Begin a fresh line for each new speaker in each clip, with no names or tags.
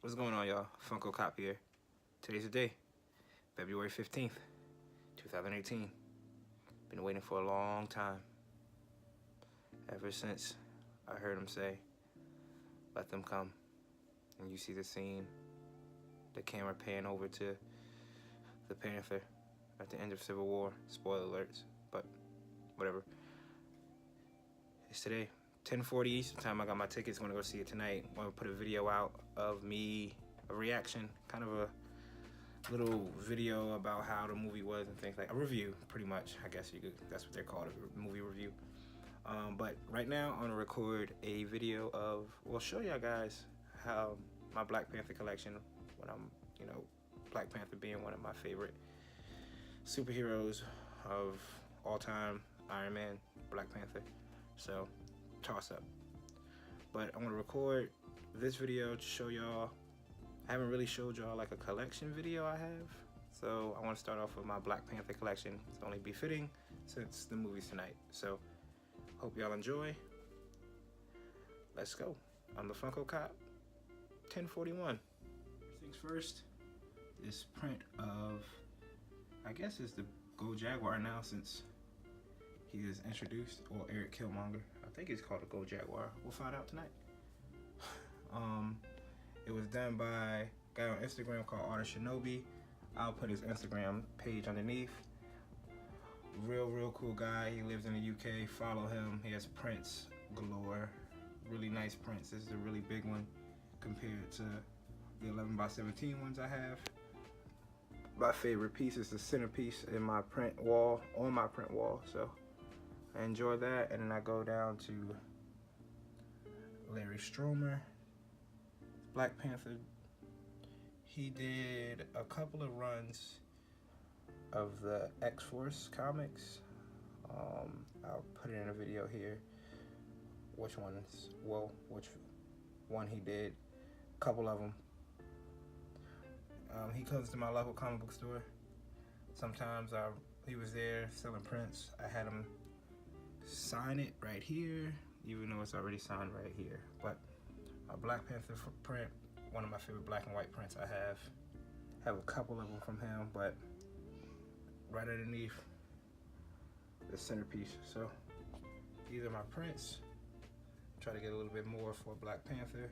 What's going on, y'all? FunkoCop here. Today's the day, February 15th, 2018. Been waiting for a long time. Ever since I heard him say, let them come. And you see the scene, the camera pan over to the Panther at the end of Civil War. Spoiler alerts, but whatever. It's today, 10:40 Eastern time. I got my tickets. I'm gonna go see it tonight. I'm gonna put a video out of me, a reaction, kind of a little video about how the movie was and things like a review, pretty much. I guess you could. That's what they're called, a movie review. But right now, I'm gonna record a video of. Well, show y'all guys how my Black Panther collection. When I'm, Black Panther being one of my favorite superheroes of all time. Iron Man, Black Panther. So, toss up. But I'm gonna record this video to show y'all. I haven't really showed y'all like a collection video I have. So I want to start off with my Black Panther collection. It's only befitting since the movie's tonight. So hope y'all enjoy. Let's go. I'm the FunkoCop 1041. First things first, this print of, I guess it's the Go Jaguar now since he is introduced, or Eric Killmonger. I think it's called a Go Jaguar. We'll find out tonight. It was done by a guy on Instagram called Artist Shinobi. I'll put his Instagram page underneath. Real cool guy. He lives in the UK. Follow him. He has prints galore. Really nice prints. This is a really big one compared to the 11x17 ones I have. My favorite piece is the centerpiece in my print wall, on my print wall. So I enjoy that. And then I go down to Larry Stromer. Black Panther, he did a couple of runs of the X-Force comics. I'll put it in a video here. Which one he did. A couple of them. He comes to my local comic book store. Sometimes he was there selling prints. I had him sign it right here, even though it's already signed right here. But a Black Panther print, one of my favorite black and white prints I have. Have a couple of them from him, but right underneath the centerpiece. So these are my prints. Try to get a little bit more for Black Panther.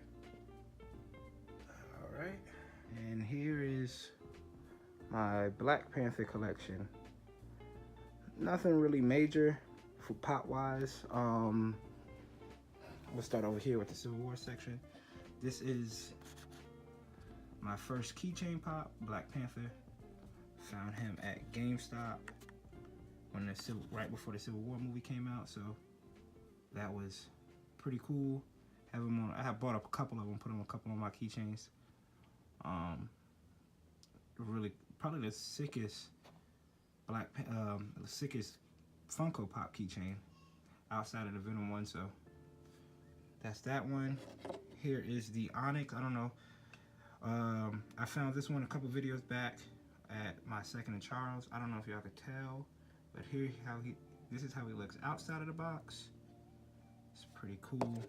All right, and here is my Black Panther collection. Nothing really major for pop wise. We'll start over here with the Civil War section. This is my first keychain pop, Black Panther. Found him at GameStop when right before the Civil War movie came out, so that was pretty cool. Have him on. I have bought a couple of them, put on a couple of my keychains. Really, probably the sickest sickest Funko Pop keychain outside of the Venom one. So that's that one. Here is the Onyx. I don't know. I found this one a couple videos back at my Second and Charles. I don't know if y'all could tell, but this is how he looks outside of the box. It's pretty cool.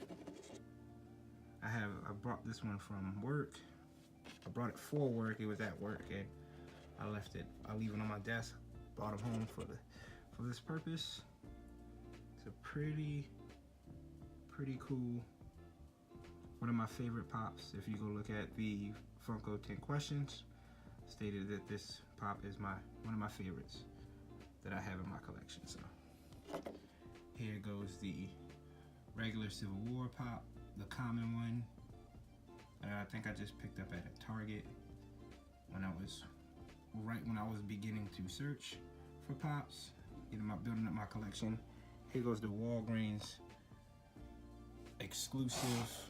I brought this one from work. I brought it for work. It was at work, and I left it. I leave it on my desk. Brought it home for this purpose. It's a pretty cool. One of my favorite pops. If you go look at the Funko 10 Questions, stated that this pop is one of my favorites that I have in my collection. So here goes the regular Civil War pop, the common one. I think I just picked up at a Target when I was beginning to search for pops, building up my collection. Here goes the Walgreens exclusive.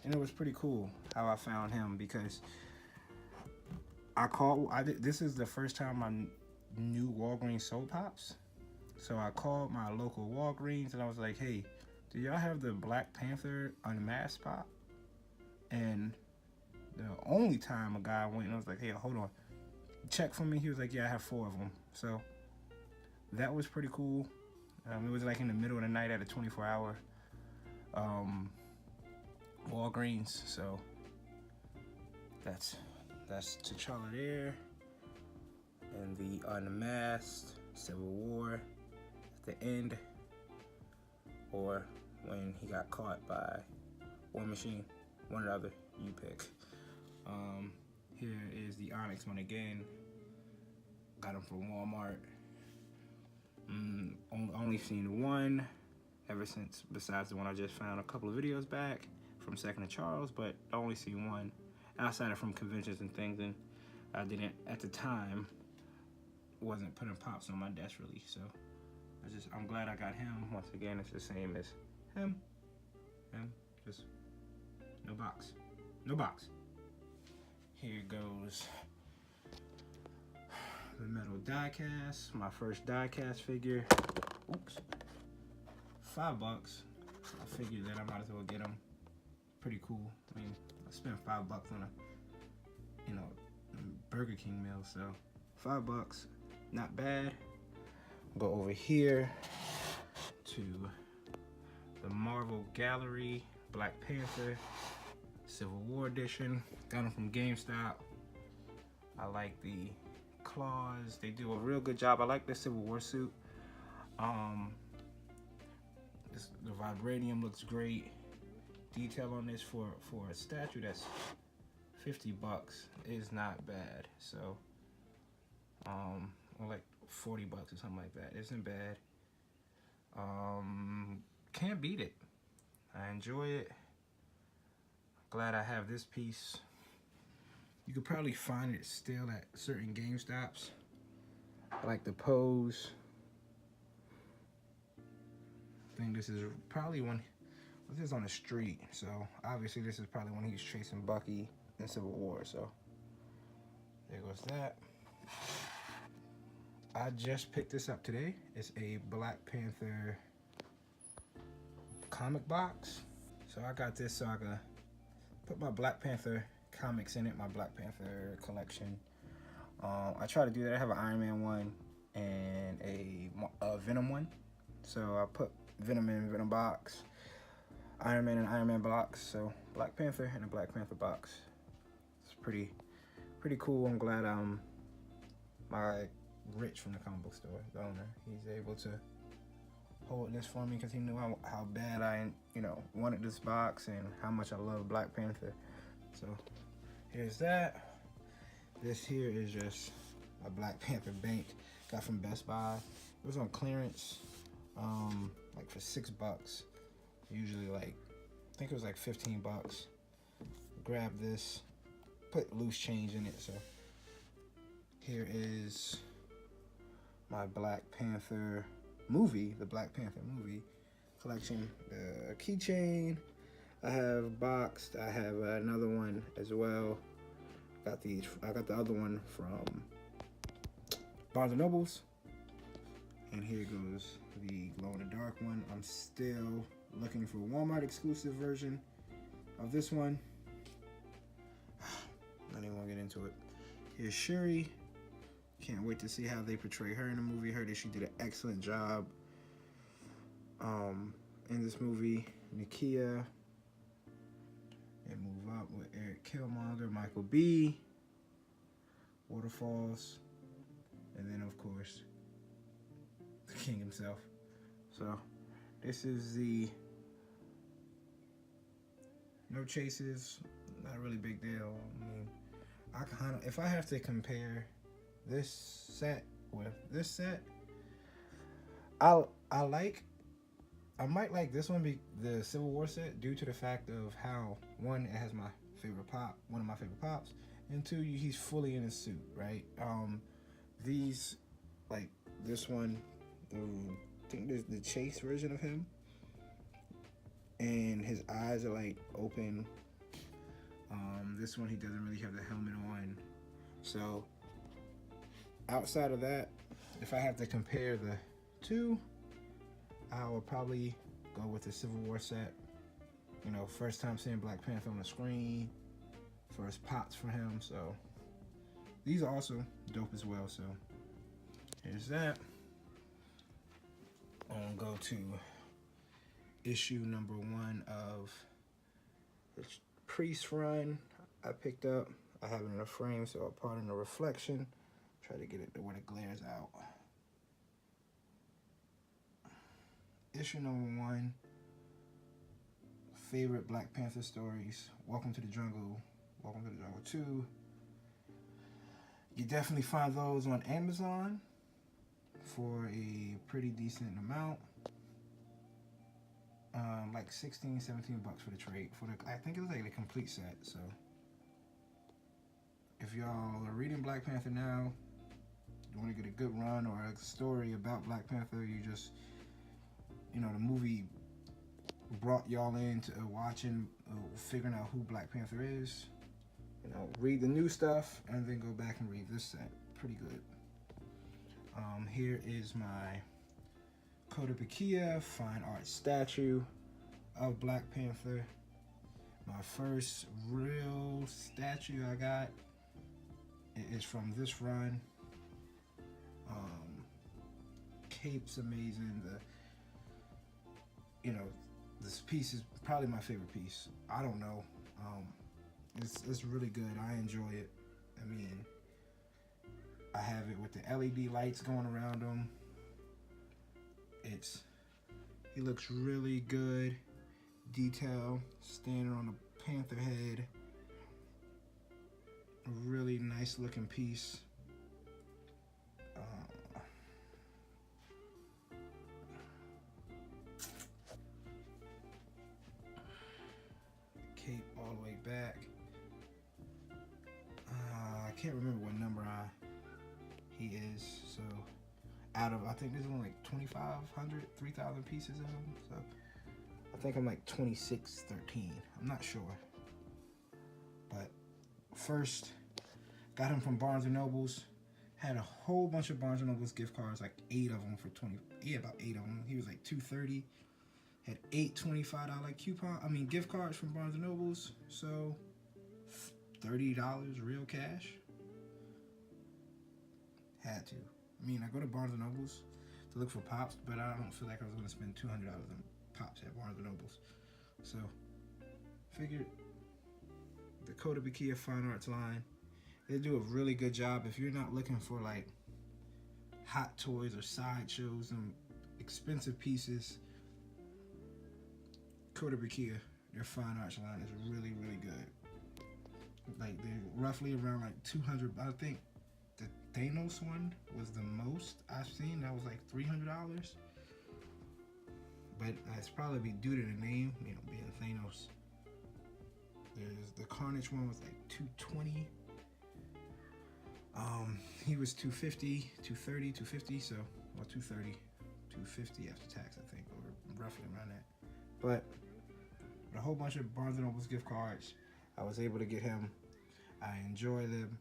And it was pretty cool how I found him, because this is the first time I knew Walgreens sold pops. So I called my local Walgreens and I was like, hey, do y'all have the Black Panther unmasked pop? And the only time a guy went and I was like, hey, hold on, check for me. He was like, yeah, I have 4 of them. So that was pretty cool. It was like in the middle of the night at a 24-hour Walgreens, so That's T'Challa there, and the unmasked Civil War at the end, or when he got caught by War Machine, one or the other, you pick. Here is the Onyx one again. Got them from Walmart. Only seen one ever since, besides the one I just found a couple of videos back from Second to Charles, but I only seen one outside of from conventions and things, and I didn't, at the time, wasn't putting pops on my desk really, so I'm glad I got him. Once again, it's the same as him, just no box. Here goes the metal die cast, my first die cast figure. Oops, $5. I figured that I might as well get them. Pretty cool. I mean, I spent $5 on a, Burger King meal, so $5, not bad. Go over here to the Marvel Gallery, Black Panther, Civil War edition. Got them from GameStop. I like the claws. They do a real good job. I like the Civil War suit. The vibranium looks great. Detail on this for a statue that's $50 is not bad. So, or like $40 or something like that. Isn't bad. Can't beat it. I enjoy it. Glad I have this piece. You could probably find it still at certain GameStops. I like the pose. I think this is probably when this is on the street, so obviously this is probably when he's chasing Bucky in Civil War. So there goes that. I just picked this up today. It's a Black Panther comic box. So I got this so I can put my Black Panther comics in it, my Black Panther collection. I try to do that. I have an Iron Man one and a Venom one. So I put Venom in Venom box, Iron Man and Iron Man box. So Black Panther and a Black Panther box. It's pretty cool. I'm glad my Rich from the comic book store, the owner, he's able to hold this for me because he knew how bad I wanted this box and how much I love Black Panther. So here's that. This here is just a Black Panther bank, got from Best Buy. It was on clearance, like for $6. Usually like, I think it was like $15. Grab this, put loose change in it. So here is my Black Panther movie, the Black Panther movie collection. The keychain I have boxed. I have another one as well. I got the other one from Barnes & Nobles. And here goes the glow-in-the-dark one. I'm still looking for a Walmart exclusive version of this one. Not even gonna get into it. Here's Shuri. Can't wait to see how they portray her in the movie. Heard that she did an excellent job in this movie. Nakia. And move up with Eric Killmonger, Michael B. Waterfalls. And then, of course, the king himself. So, this is the no chases. Not a really big deal. I mean, if I have to compare this set with this set, I might like this one, the Civil War set, due to the fact of how, one, it has one of my favorite pops, and two, he's fully in his suit, right? These, like this one, I think there's the chase version of him, and his eyes are like open. This one, he doesn't really have the helmet on. So outside of that, if I have to compare the two, I would probably go with the Civil War set. First time seeing Black Panther on the screen, first pops for him, so these are also dope as well. So here's that. I'm gonna go to issue number 1 of the Priest run I picked up. I have it in a frame, so I'll part in the reflection. Try to get it to where it glares out. Issue number 1. Favorite Black Panther stories. Welcome to the Jungle. Welcome to the Jungle 2. You definitely find those on Amazon for a pretty decent amount. Like 16, 17 bucks for the trade. I think it was like a complete set. So if y'all are reading Black Panther now, you want to get a good run or a story about Black Panther, you just, the movie brought y'all into watching, figuring out who Black Panther is. Read the new stuff and then go back and read this set. Pretty good. Here is my Kotobukiya fine art statue of Black Panther. My first real statue I got is from this run. Cape's amazing. This piece is probably my favorite piece. I don't know. It's really good. I enjoy it. I mean, I have it with the LED lights going around him. He looks really good. Detail, standing on the panther head. A really nice looking piece. Cape all the way back. I can't remember what number he is. So out of, I think there's only like 2,500, 3,000 pieces of him. So I think I'm like 2613. I'm not sure. But first, got him from Barnes & Noble's. Had a whole bunch of Barnes & Noble's gift cards, like 8 of them for 20. Yeah, about 8 of them. He was like $230. Had 8 $25 gift cards from Barnes & Noble's. So $30 real cash. Had to. I go to Barnes & Noble's to look for pops, but I don't feel like I was going to spend $200 on pops at Barnes & Noble's. So, figured the Kotobukiya Fine Arts line, they do a really good job. If you're not looking for like hot toys or sideshows and expensive pieces, Kotobukiya, their Fine Arts line is really, really good. Like, they're roughly around like 200. I think the Thanos one was the most I've seen. That was like $300. But it's probably due to the name, being Thanos. There's the Carnage one was like $220. He was $250, $230, $250. So, well, $230, $250 after tax, I think, or roughly around that. But with a whole bunch of Barnes & Noble's gift cards, I was able to get him. I enjoy them.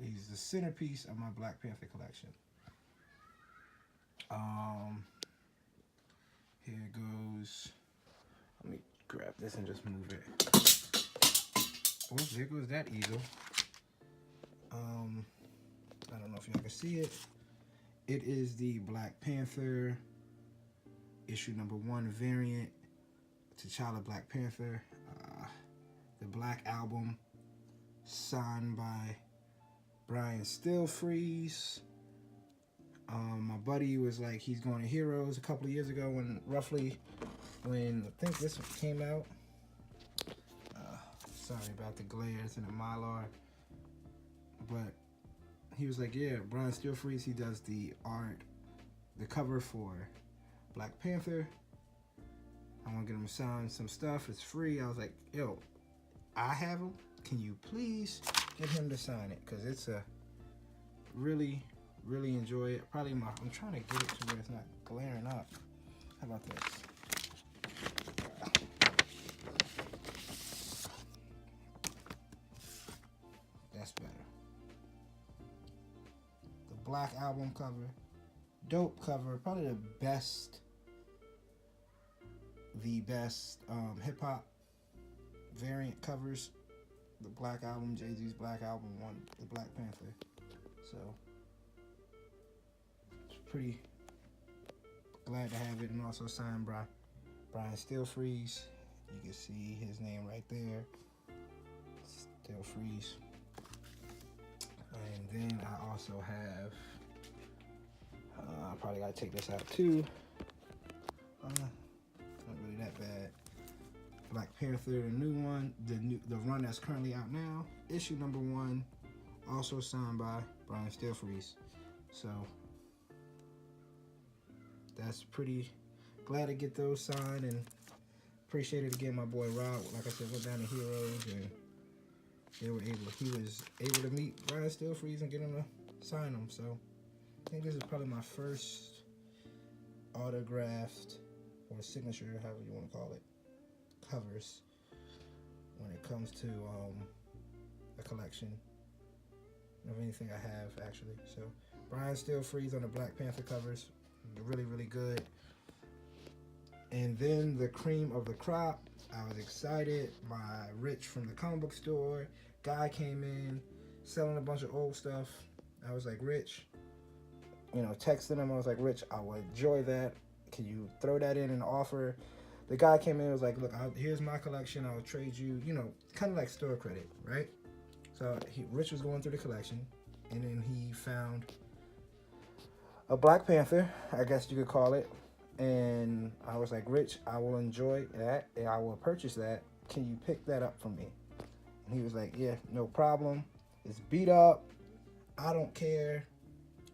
He's the centerpiece of my Black Panther collection. Here goes. Let me grab this and just move it. Oh, there goes that eagle. I don't know if y'all can see it. It is the Black Panther issue number 1 variant. T'Challa Black Panther. The Black Album, signed by Brian Stillfreeze. My buddy was like, he's going to Heroes a couple of years ago when I think this one came out. Sorry about the glare, it's in the Mylar. But he was like, yeah, Brian Stillfreeze, he does the art, the cover for Black Panther. I want to get him to sign some stuff. It's free. I was like, yo, I have him. Can you please get him to sign it? Because it's a really, really enjoy it. Probably I'm trying to get it to where it's not glaring up. How about this? That's better. The Black Album cover. Dope cover. Probably the best hip-hop variant covers. The Black Album, Jay-Z's Black Album won the Black Panther. So, it's pretty glad to have it, and also signed by Brian Stillfreeze. You can see his name right there. Still Freeze. And then I also have, I probably gotta take this out too. Not really that bad. Black Panther, the new one, the run that's currently out now, issue number 1, also signed by Brian Stelfreeze. So that's pretty glad to get those signed, and appreciated again my boy Rob. Like I said, went down to Heroes, and he was able to meet Brian Stelfreeze and get him to sign them. So I think this is probably my first autographed or signature, however you want to call it, covers when it comes to a collection of anything I have, actually. So Brian Stelfreeze on the Black Panther covers, really, really good. And then the cream of the crop, I was excited. My Rich from the comic book store guy came in selling a bunch of old stuff. I was like, Rich, you know, texting him, I was like, Rich, I would enjoy that. Can you throw that in and offer? The guy came in and was like, look, here's my collection. I'll trade you, you know, kind of like store credit, right? So Rich was going through the collection, and then he found a Black Panther, I guess you could call it. And I was like, Rich, I will enjoy that, and I will purchase that. Can you pick that up for me? And he was like, yeah, no problem. It's beat up. I don't care.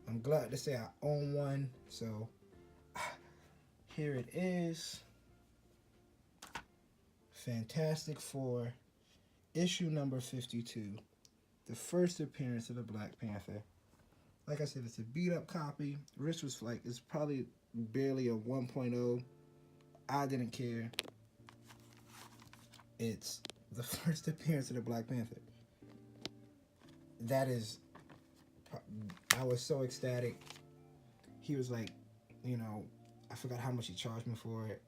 I'm glad to say I own one. So here it is. Fantastic Four, issue number 52. The first appearance of the Black Panther. Like I said, it's a beat up copy. Rich was like, it's probably barely a 1.0. I didn't care. It's the first appearance of the Black Panther. That is, I was so ecstatic. He was like, you know, I forgot how much he charged me for it.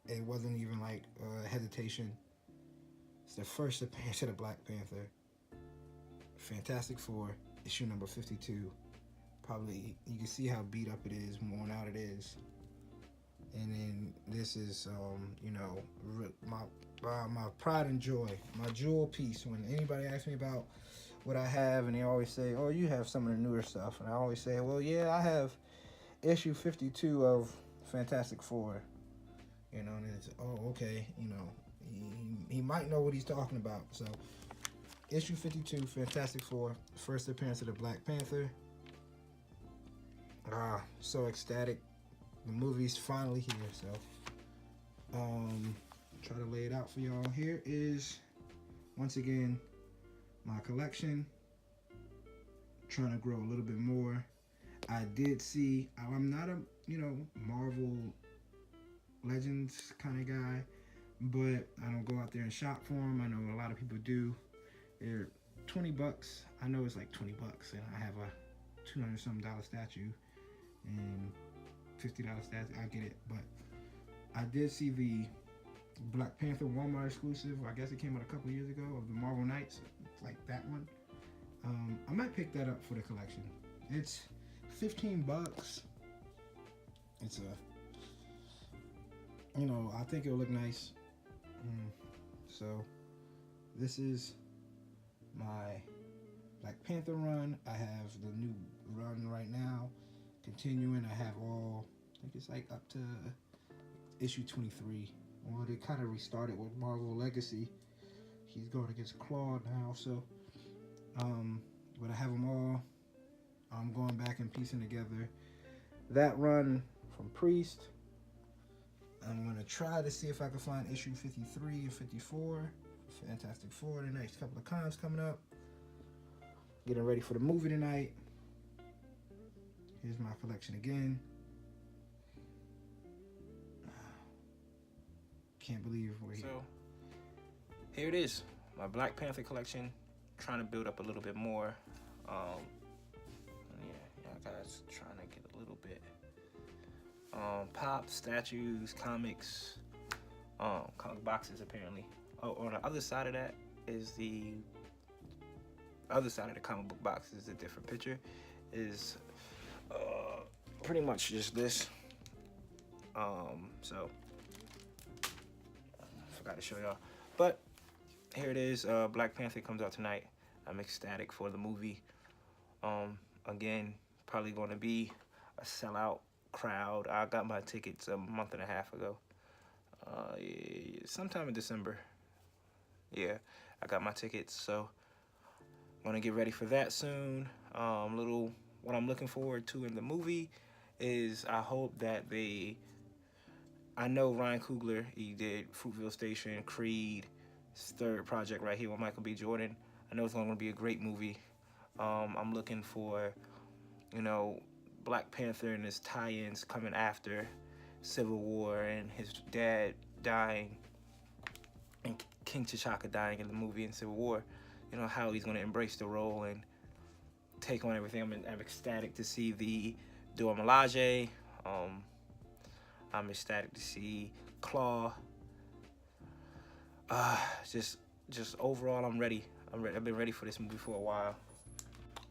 It wasn't even like hesitation. It's the first appearance of the Black Panther. Fantastic Four, issue number 52. Probably, you can see how beat up it is, worn out it is. And then this is, you know, my pride and joy, my jewel piece. When anybody asks me about what I have, and they always say, oh, you have some of the newer stuff. And I always say, well, yeah, I have issue 52 of Fantastic Four. You know, and it's, oh, okay, you know, he might know what he's talking about. So, issue 52, Fantastic Four, first appearance of the Black Panther. So ecstatic. The movie's finally here, so try to lay it out for y'all. Here is, once again, my collection. Trying to grow a little bit more. I did see, I'm not a, you know, Marvel Legends kind of guy, but I don't go out there and shop for them. I know a lot of people do. They're $20. I know it's like $20, and I have a $200-something statue and $50 statue. I get it, but I did see the Black Panther Walmart exclusive. I guess it came out a couple years ago, of the Marvel Knights, like that one. I might pick that up for the collection. It's $15. It's a, you know, I think it'll look nice. So this is my Black Panther run. I have the new run right now continuing. I have all, I think it's like up to issue 23. Well, they kind of restarted with Marvel Legacy. He's going against Claude now, so but I have them all. I'm going back and piecing together that run from Priest. I'm going to try to see if I can find issue 53 and 54. Fantastic Four, the next couple of cons coming up. Getting ready for the movie tonight. Here's my collection again. Can't believe we're here. So, here it is. My Black Panther collection. Trying to build up a little bit more. Yeah, guys, trying to get a little bit. Pop, statues, comics, comic boxes apparently. Oh, on the other side of that is the other side of the comic book box is a different picture. Is pretty much just this. So I forgot to show y'all. But here it is. Black Panther comes out tonight. I'm ecstatic for the movie. Again, probably going to be a sellout crowd. I got my tickets a month and a half ago. Yeah, sometime in December. Yeah, I got my tickets, so I'm gonna get ready for that soon. What I'm looking forward to in the movie is I hope that I know Ryan Coogler, he did Fruitvale Station, Creed, his third project right here with Michael B. Jordan. I know it's going to be a great movie. I'm looking for, you know, Black Panther and his tie-ins coming after Civil War and his dad dying and King T'Chaka dying in the movie in Civil War. You know, how he's going to embrace the role and take on everything. I'm ecstatic to see the Dora Milaje. I'm ecstatic to see Claw. Just overall, I'm ready. I've been ready for this movie for a while.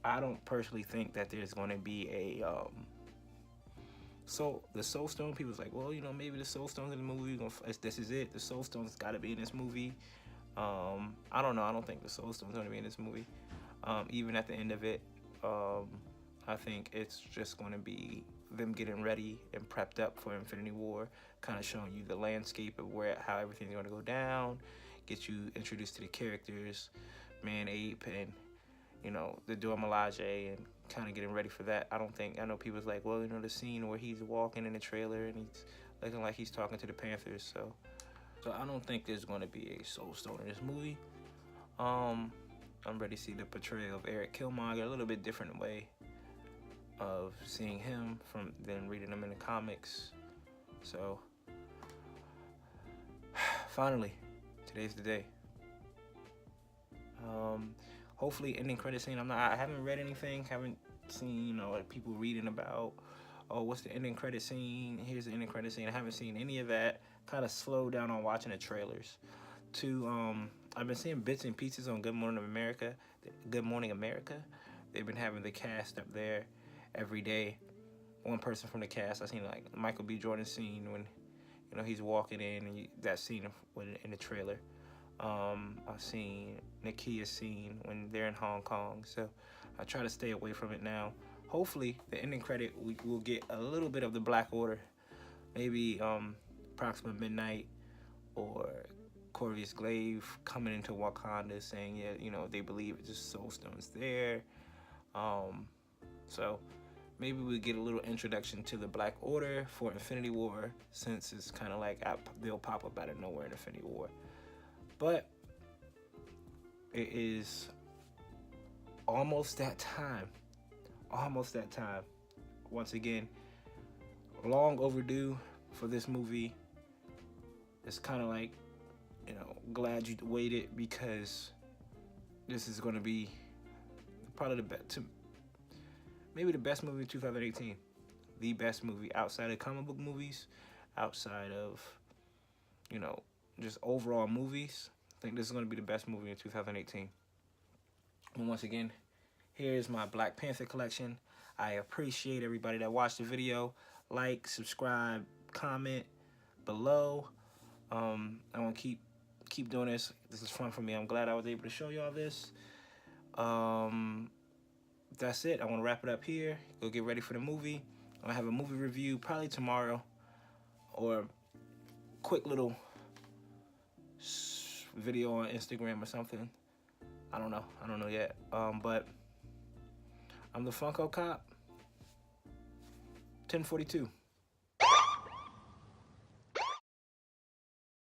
I don't personally think that there's going to be a the Soul Stone. People's like, well, you know, maybe the Soul Stone's in the movie. This is it. The Soul Stone's got to be in this movie. I don't know. I don't think the Soul Stone's going to be in this movie. Even at the end of it, I think it's just going to be them getting ready and prepped up for Infinity War, kind of showing you the landscape of how everything's going to go down, get you introduced to the characters, Man Ape, and, you know, the Dora Milaje, and kind of getting ready for that. I know people's like, well, you know, the scene where he's walking in the trailer and he's looking like he's talking to the Panthers, so I don't think there's going to be a Soul Stone in this movie. I'm ready to see the portrayal of Eric Killmonger, a little bit different way of seeing him than reading him in the comics. So finally, today's the day. Hopefully ending credit scene. I haven't read anything, haven't seen, you know, like people reading about, oh, what's the ending credit scene? Here's the ending credit scene. I haven't seen any of that. Kind of slowed down on watching the trailers. I've been seeing bits and pieces on Good Morning America. They've been having the cast up there every day. One person from the cast, I seen like Michael B. Jordan scene when, you know, he's walking in, and that scene in the trailer. I've seen Nakia's scene when they're in Hong Kong, so I try to stay away from it now. Hopefully, the ending credit, we will get a little bit of the Black Order, maybe approximate midnight, or Corvus Glaive coming into Wakanda saying, yeah, you know, they believe it's just Soul Stone's there. So maybe we get a little introduction to the Black Order for Infinity War, since it's kind of like they'll pop up out of nowhere in Infinity War. But it is almost that time. Once again, long overdue for this movie. It's kind of like, you know, glad you waited, because this is going to be probably maybe the best movie of 2018. The best movie outside of comic book movies, outside of, you know, just overall movies. I think this is going to be the best movie in 2018. And once again, here's my Black Panther collection. I appreciate everybody that watched the video. Like, subscribe, comment below. I want to keep doing this. This is fun for me. I'm glad I was able to show y'all this. That's it. I want to wrap it up here. Go get ready for the movie. I'm going to have a movie review probably tomorrow, or quick little video on Instagram or something. I don't know yet. But I'm the FunkoCop 1042.